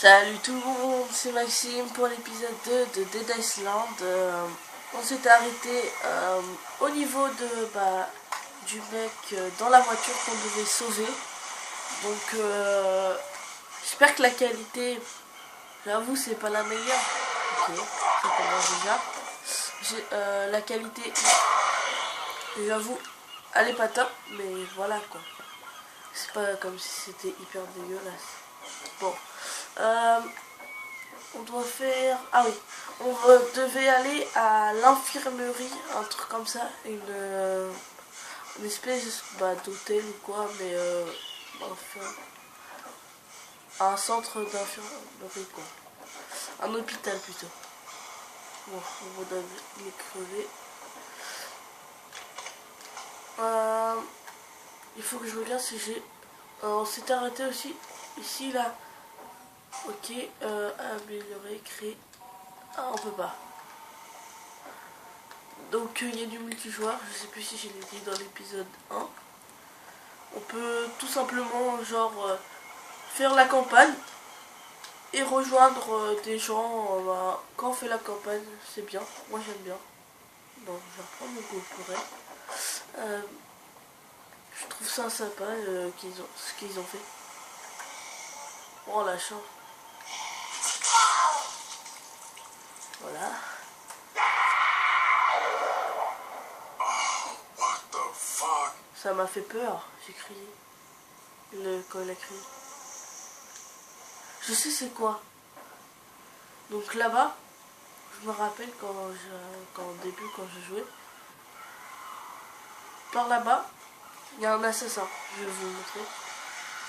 Salut tout le monde, c'est Maxime pour l'épisode 2 de Dead Island. On s'était arrêté au niveau du mec dans la voiture qu'on devait sauver. Donc j'espère que la qualité, j'avoue c'est pas la meilleure. Ok, ça commence déjà. La qualité, j'avoue, elle est pas top, mais voilà quoi. C'est pas comme si c'était hyper dégueulasse. Bon. On doit faire... Ah oui, on devait aller à l'infirmerie, un truc comme ça, une espèce d'hôtel ou quoi, mais enfin, un centre d'infirmerie quoi, un hôpital plutôt. Bon, on va les crever. Il faut que je regarde si j'ai... on s'est arrêté aussi ici là. Ok, améliorer, créer. Ah, on peut pas. Donc il y a du multijoueur, je sais plus si je l'ai dit dans l'épisode 1. On peut tout simplement genre faire la campagne et rejoindre des gens quand on fait la campagne, c'est bien, moi j'aime bien. Donc je vais reprendre mon GoPro. Je trouve ça sympa ce qu'ils ont fait. Oh la chance. Voilà. Ça m'a fait peur, j'ai crié. Quand il a crié. Je sais c'est quoi. Donc là-bas, je me rappelle au début quand je jouais. Par là-bas, il y a un assassin. Je vais vous montrer.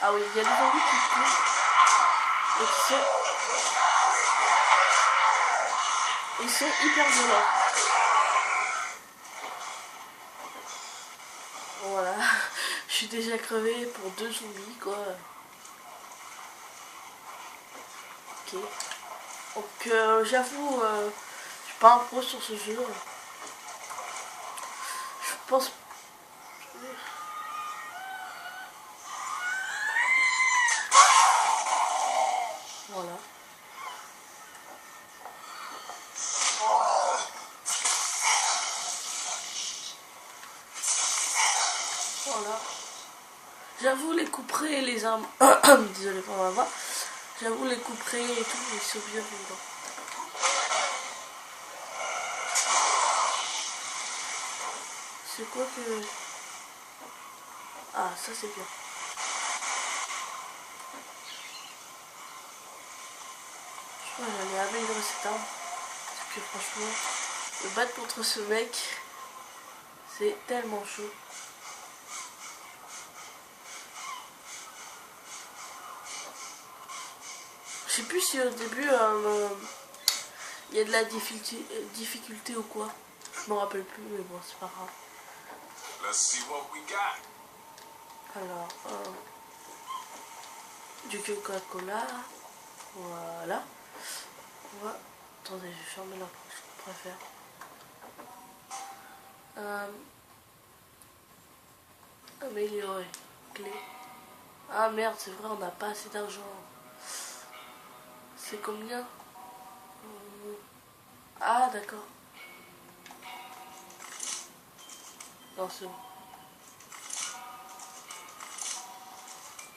Ah oui, il y a des zombies qui courent. Et ils sont hyper violents. Voilà. Je suis déjà crevé pour 2 zombies quoi. Ok. Donc j'avoue, je suis pas un pro sur ce jeu. Je pense... Voilà. Voilà. J'avoue les couperets et les armes... Désolé pour ma voix. J'avoue les couperets et tout, ils sont bien vivants. C'est quoi que... Ah, ça c'est bien. Je crois que j'allais améliorer cette arme. Parce que franchement, me battre contre ce mec, c'est tellement chaud. Je sais plus si au début il y a de la difficulté ou quoi. Je me rappelle plus, mais bon, c'est pas grave. Alors, du Coca-Cola. Voilà. Attendez, je vais fermer la porte, je préfère. Améliorer. Clé. Ah merde, c'est vrai, on n'a pas assez d'argent. C'est combien? Ah d'accord. Non, c'est bon.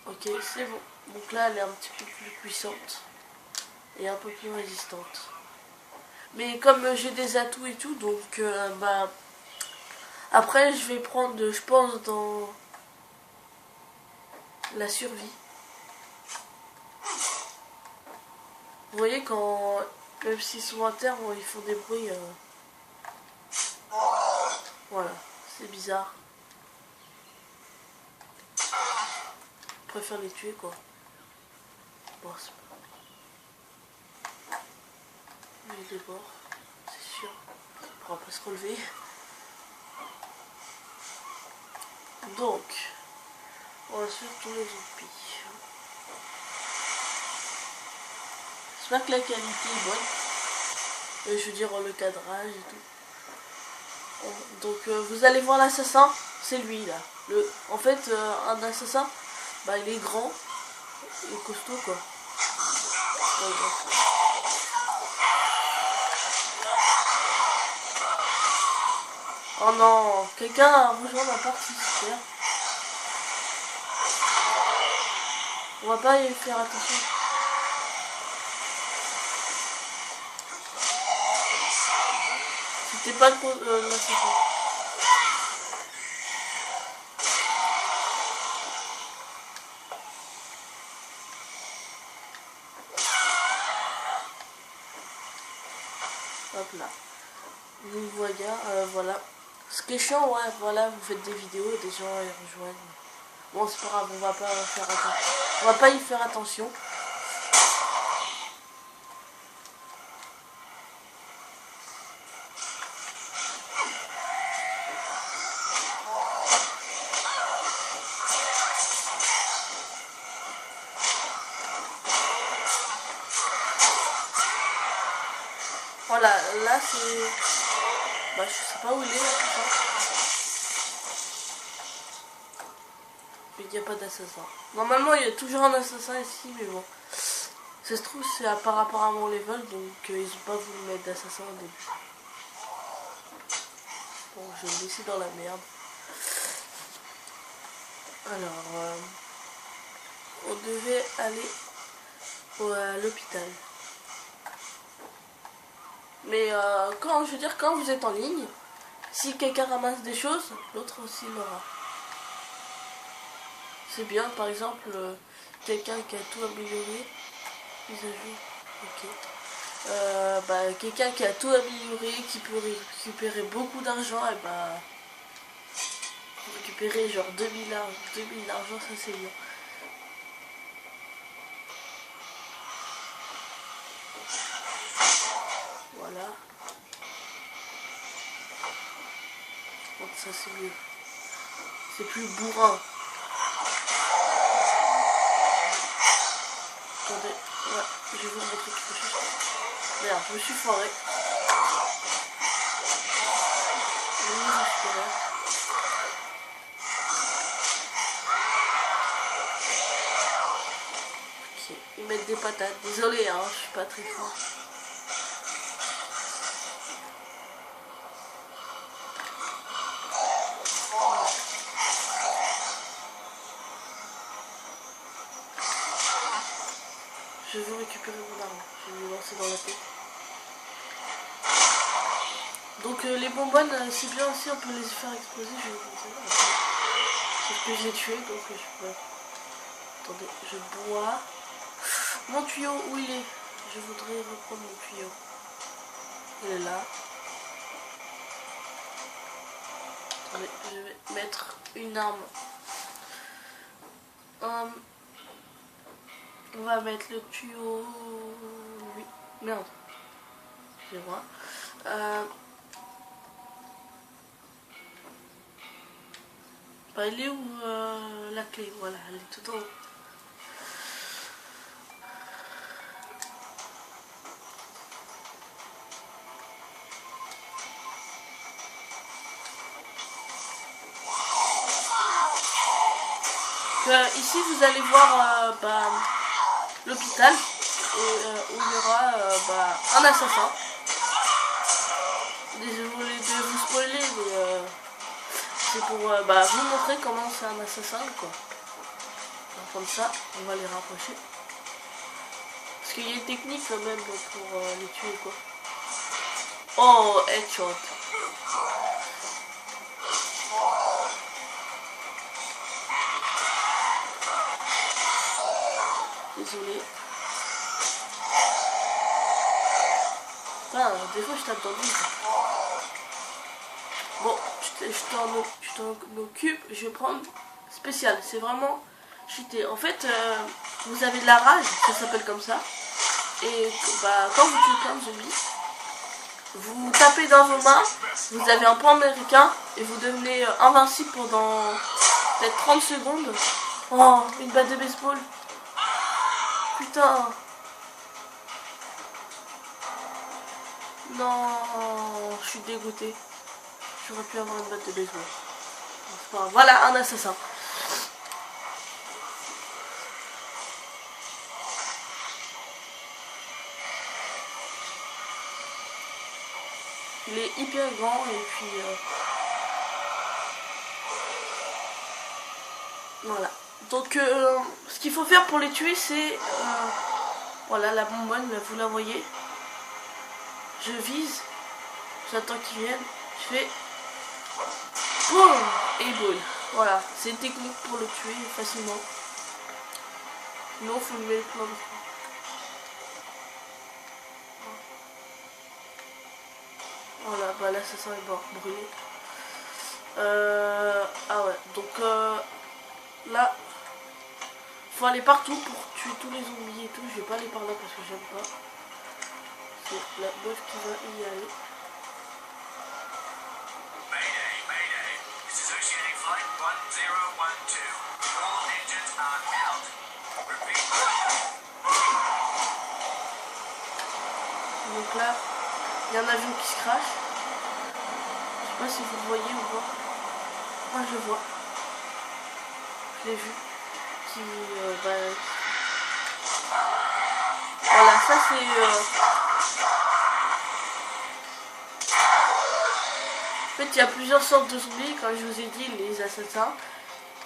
Ok, c'est bon. Donc là, elle est un petit peu plus puissante. Et un peu plus résistante. Mais comme j'ai des atouts et tout, donc après je vais prendre, je pense, dans la survie. Vous voyez quand, même s'ils sont à terre, ils font des bruits. Voilà, c'est bizarre. Je préfère les tuer quoi. Bon, c'est pas... Il est mort, c'est sûr. Il ne pourra pas se relever. Donc, on va suivre tous les zombies. J'espère que la qualité est bonne. Je veux dire le cadrage et tout. Donc vous allez voir l'assassin, c'est lui là. En fait un assassin, il est grand, il est costaud quoi. par exemple. Oh non, quelqu'un a rejoint ma partie, super. On va pas y faire attention. C'était pas le là, c'est bon. Hop là. Vous voyez, voilà. Ce qui est chiant, ouais, voilà, vous faites des vidéos et des gens y rejoignent. Bon, c'est pas grave, on va pas faire attention. On va pas y faire attention. Voilà, là c'est... Bah, je sais pas où il est, là, tout ça. Mais il n'y a pas d'assassin. Normalement, il y a toujours un assassin ici, mais bon. Ça se trouve, c'est par rapport à mon level, donc ils ont pas voulu mettre d'assassin au début. Bon, je vais me laisser dans la merde. Alors, on devait aller à l'hôpital. Mais quand, je veux dire, quand vous êtes en ligne, si quelqu'un ramasse des choses, l'autre aussi l'aura. C'est bien, par exemple, quelqu'un qui a tout amélioré. Mise à jour, ok. Bah, quelqu'un qui a tout amélioré, qui peut récupérer beaucoup d'argent, et bah, récupérer genre 2000 d'argent, ça c'est bien. Voilà. Donc ça c'est mieux. C'est plus bourrin. Attendez, ouais, je vais vous montrer quelque chose. Merde, je me suis foiré. Ok, ils mettent des patates. Désolé, hein, je suis pas très fort. Je veux récupérer mon arme. Je vais me lancer dans la tête. Donc les bonbonnes, c'est bien aussi, on peut les faire exploser. Je vais vous montrer. C'est ce que j'ai tué, donc je peux... Attendez, je bois. Mon tuyau, où il est? Je voudrais reprendre mon tuyau. Il est là. Attendez, je vais mettre une arme. On va mettre le tuyau... Oui. Merde. Je vois. Bah, elle est où la clé? Voilà, elle est tout en haut. Ici vous allez voir bah, l'hôpital où il y aura bah, un assassin. Désolé de vous spoiler, mais c'est pour bah, vous montrer comment c'est un assassin quoi. Alors, comme ça, on va les rapprocher. Parce qu'il y a une technique quand même pour les tuer quoi. Oh, headshot. Désolé. Enfin, des fois je tape dans le vide. Bon, je t'en occupe. Je vais prendre spécial. C'est vraiment cheaté. En fait, vous avez de la rage, ça s'appelle comme ça. Et bah, quand vous tuez plein de zombies, vous tapez dans vos mains, vous avez un point américain et vous devenez invincible pendant peut-être 30 secondes. Oh, une batte de baseball. Putain. Non, je suis dégoûté. J'aurais pu avoir une batte de baseball. Enfin, voilà, un assassin. Il est hyper grand et puis voilà. Donc ce qu'il faut faire pour les tuer, c'est voilà, la bonbonne, vous la voyez. Je vise, j'attends qu'ils viennent, je fais boum et boule. Voilà, c'est une technique pour le tuer facilement. Sinon, faut lever le plan. Voilà, bah là ça sent brûlé. Ah ouais, donc là, faut aller partout pour tuer tous les zombies et tout. Je vais pas aller par là parce que j'aime pas. C'est la meuf qui va y aller. Donc là, il y a un avion qui se crache. Je sais pas si vous le voyez ou pas. Moi je vois. Je l'ai vu. Qui, voilà, ça c'est... En fait, il y a plusieurs sortes de zombies, comme je vous ai dit, les assassins.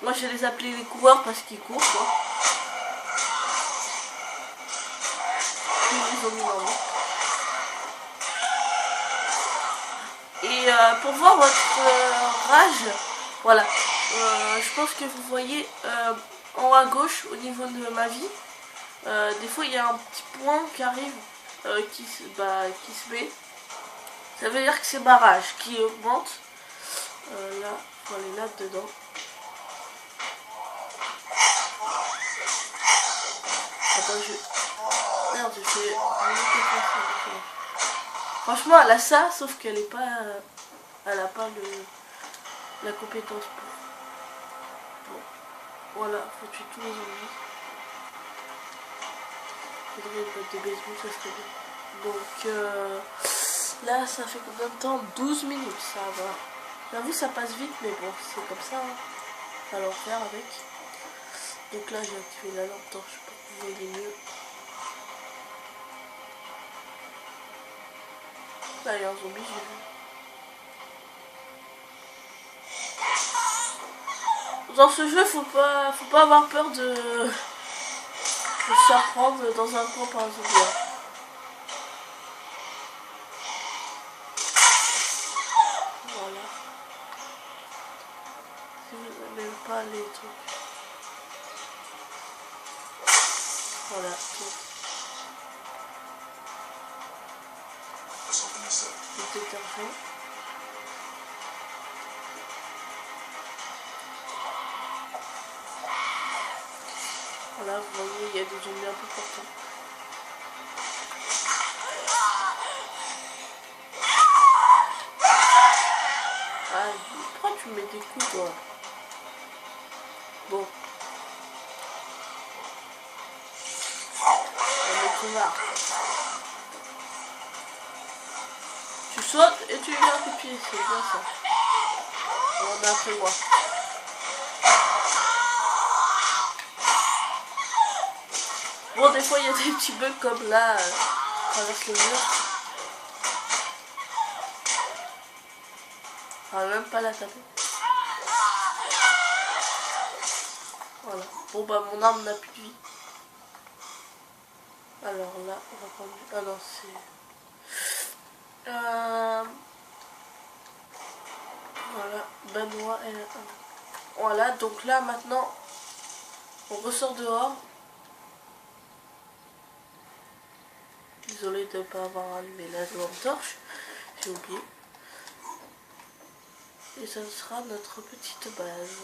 Moi, je les appelais les coureurs parce qu'ils courent, quoi. Puis les zombies normaux. Et pour voir votre rage, voilà. Je pense que vous voyez en haut à gauche, au niveau de ma vie, des fois, il y a un petit point qui arrive, qui se met. Ça veut dire que c'est ma rage qui augmente. Là, faut aller là-dedans. Attends, merde, je fais... Franchement, elle a ça, sauf qu'elle est pas... elle a pas la compétence pour... Bon. Voilà, faut tuer tous les zombies. Faudrait une botte de baseball, ça serait bien. Donc, là, ça fait combien de temps? 12 minutes, ça va. J'avoue, ça passe vite, mais bon, c'est comme ça. Hein. Ça va en faire avec. Donc là, j'ai activé la lampe torche pour que vous voyez mieux. Là, il y a un zombie, j'ai vu. Dans ce jeu, faut pas avoir peur de se faire prendre dans un coin par un zombie. Voilà. Si vous n'aimez pas les trucs. Voilà. Le détergent. Voilà, vous voyez, il y a des zombies un peu partout. Ah, pourquoi tu mets des coups, toi? Bon. On est marre. Tu sautes et tu lui mets un coup de pied, c'est bien ça. On a après moi. Bon, des fois il y a des petits bugs comme là, traverse le mur. On va même pas la taper. Voilà. Bon bah mon arme n'a plus de vie. Alors là, on va prendre... Ah non, c'est... Voilà, Benoît et... Voilà, donc là maintenant, on ressort dehors. Désolé de ne pas avoir allumé la lampe torche, j'ai oublié. Et ça sera notre petite base.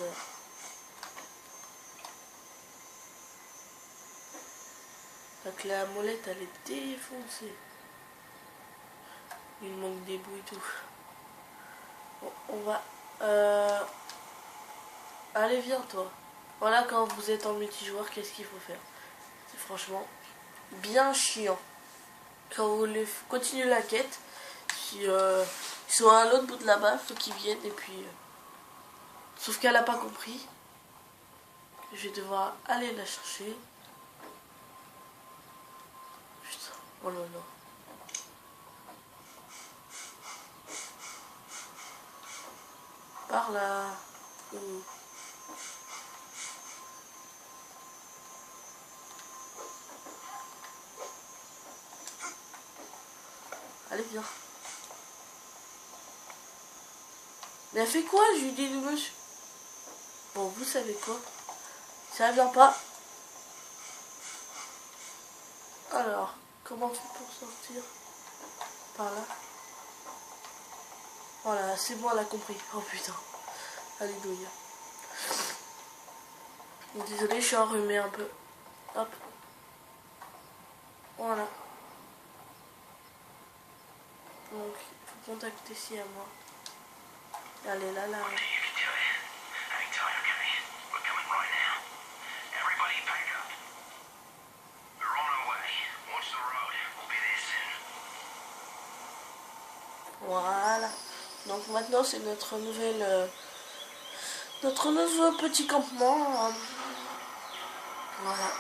Donc la molette elle est défoncée. Il manque des bouts et tout. Bon, on va... Allez, viens toi. Voilà, quand vous êtes en multijoueur, qu'est-ce qu'il faut faire? C'est franchement bien chiant. Quand vous voulez continuer la quête, si, ils sont à l'autre bout de la bas, faut qu'ils viennent et puis... Sauf qu'elle n'a pas compris. Je vais devoir aller la chercher. Putain, oh là là. Par là. Allez, viens. Mais elle fait quoi? Je lui dis le monsieur. Bon, vous savez quoi? Ça vient pas. Alors, comment tu peux sortir? Par là. Voilà, c'est bon, elle a compris. Oh putain. Alléluia. Désolé, je suis enrhumé un peu. Hop. Voilà. Donc, il faut contacter si à moi. Elle est là, là. Voilà. Donc maintenant c'est notre nouveau petit campement. Voilà.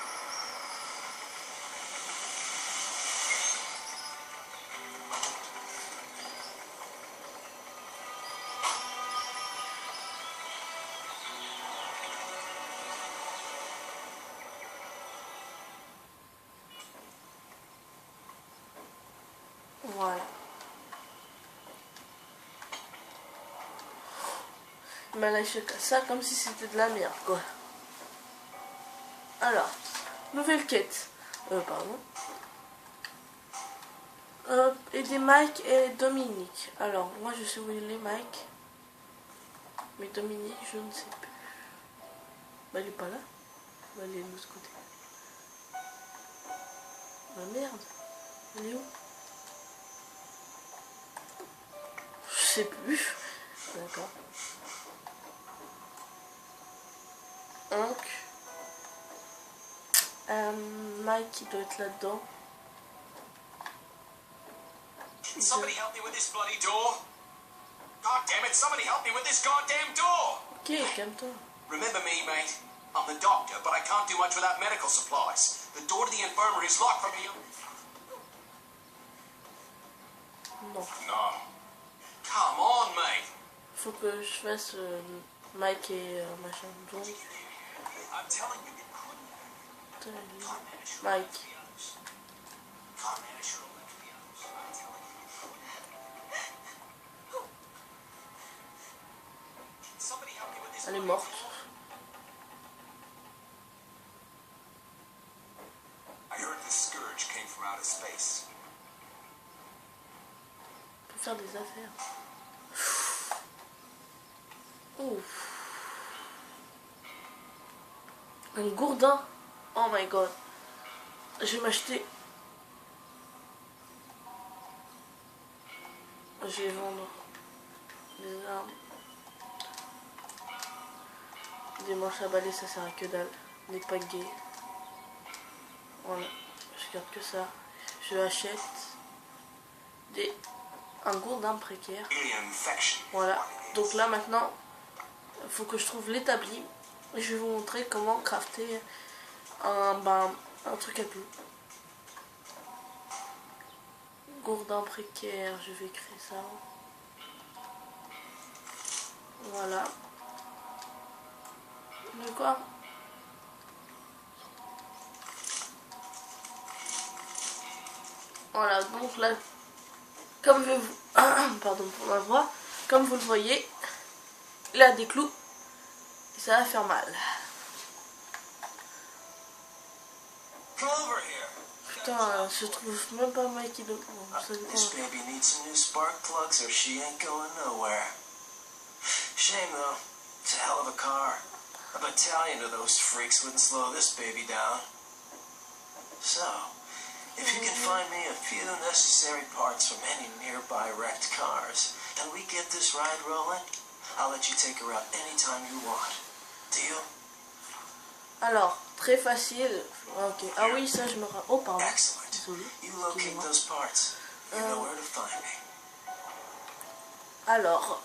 Voilà. Mais là je casse ça comme si c'était de la merde quoi. Alors, nouvelle quête. Pardon. Aider Mike et Dominique. Alors, moi je sais où il est Mike. Mais Dominique, je ne sais plus. Bah il est pas là. Bah il est de l'autre côté. Bah merde. Il est où? Je sais plus. D'accord. Donc, Mike il doit être là-dedans. Can somebody help me with this bloody door? God damn it, somebody help me with this goddamn door! Ok, calme-toi. Remember me, mate? I'm the doctor, but I can't do much without medical supplies. The door to the infirmary is locked from me. Non. No. Come on, mate. Faut que je fasse Mike et machin. Donc, I'm telling you, you couldn't. Mike. Can't manage your left the others. I'm telling you, you couldn't. Can somebody help me with this? Elle est morte. I heard the scourge came from outer space. Pour faire des affaires. Ouf. Un gourdin. Oh my god. Je vais m'acheter. Je vais vendre des armes. Des manches à balai, ça sert à que dalle. Des pagaies. Voilà. Je garde que ça. Je achète un gourdin précaire. Voilà. Donc là maintenant, il faut que je trouve l'établi. Et je vais vous montrer comment crafter un truc à tout. Gourdin précaire, je vais créer ça. Voilà. De quoi? Voilà, donc là, comme vous... Pardon pour ma voix. Comme vous le voyez, il a des clous. Et ça va faire mal. Putain, je trouve même pas Mike qui doit... This baby needs some new spark plugs or she ain't going nowhere. Shame though, it's a hell of a car. A battalion of those freaks wouldn't slow this baby down. So, if you can find me a few necessary parts from any nearby wrecked cars, and we get this ride rolling, I'll let you take her out anytime you want. Deal? Alors, très facile. Ok. Ah oui, ça je me rappelle. Oh pardon. Excellent. Désolé. You locate those parts. You know where to find me. Alors,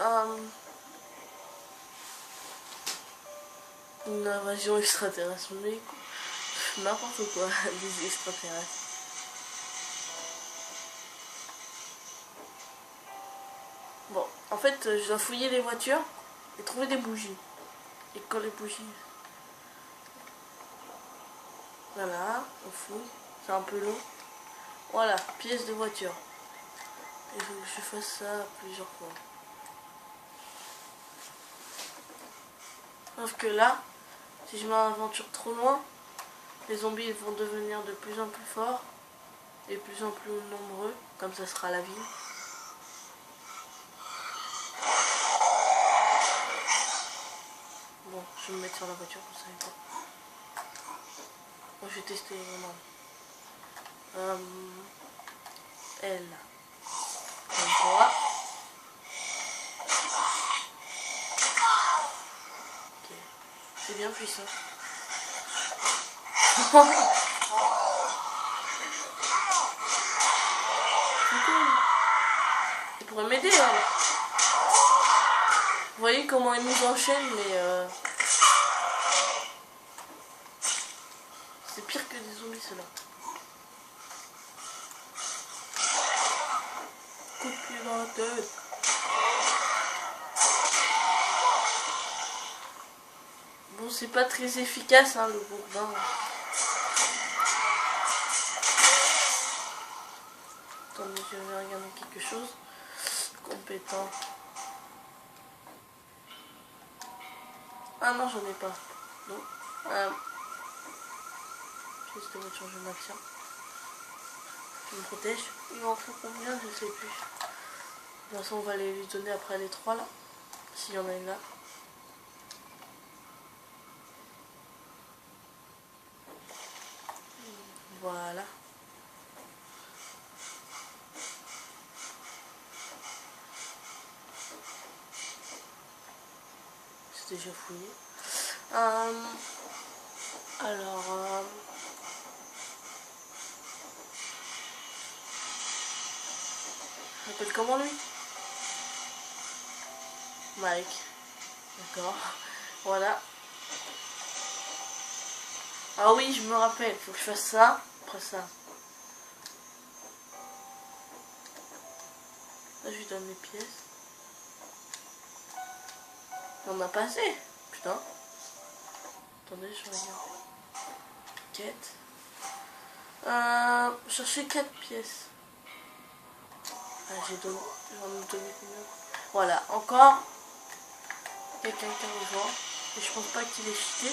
une invasion extraterrestre, mais n'importe quoi, des extraterrestres. Bon, en fait, je dois fouiller les voitures et trouver des bougies. Et quand les bougies... Voilà, on fouille. C'est un peu long. Voilà, pièce de voiture. Il faut que je fasse ça plusieurs fois. Sauf que là, si je m'aventure trop loin, les zombies vont devenir de plus en plus forts et de plus en plus nombreux, comme ça sera la ville. Bon, je vais me mettre sur la voiture pour ça. Moi, je vais tester vraiment. Elle. Comme ça. Ok. C'est bien puissant. Il pourrait m'aider, hein. Vous voyez comment il nous enchaîne, mais c'est pire que des zombies, ceux-là. Coup de pied dans la tête. Bon, c'est pas très efficace, hein, le gourdin. Attendez, je vais regarder quelque chose. Compétent. Ah non, j'en ai pas. Non. Pièce de voiture, je maintiens. Je me protège. Il en faut combien? Je sais plus. De toute façon, on va les lui donner après les 3 là. S'il y en a une là. Voilà. C'est déjà fouillé. Alors... je m'appelle comment lui? Mike. D'accord. Voilà. Ah oui, je me rappelle. Faut que je fasse ça. Après ça. Là, je lui donne les pièces. On n'a pas assez. Putain. Attendez, je regarde. Quête. Chercher 4 pièces. Ah, j'en ai donné combien? Voilà, encore quelqu'un qui a rejoint. Et je pense pas qu'il est cheaté.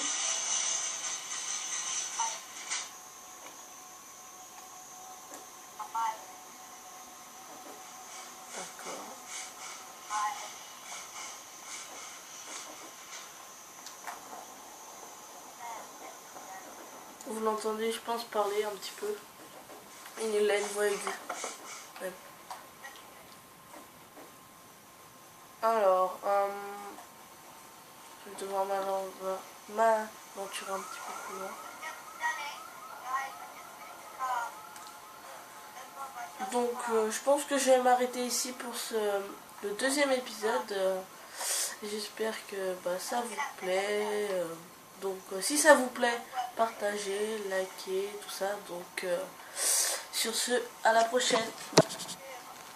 D'accord. Vous l'entendez, je pense, parler un petit peu. Il a une voix aiguë. Ouais. Alors, je vais devoir m'aventurer un petit peu plus loin. Donc, je pense que je vais m'arrêter ici pour le deuxième épisode. J'espère que ça vous plaît. Donc, si ça vous plaît, partagez, likez, tout ça. Donc, sur ce, à la prochaine.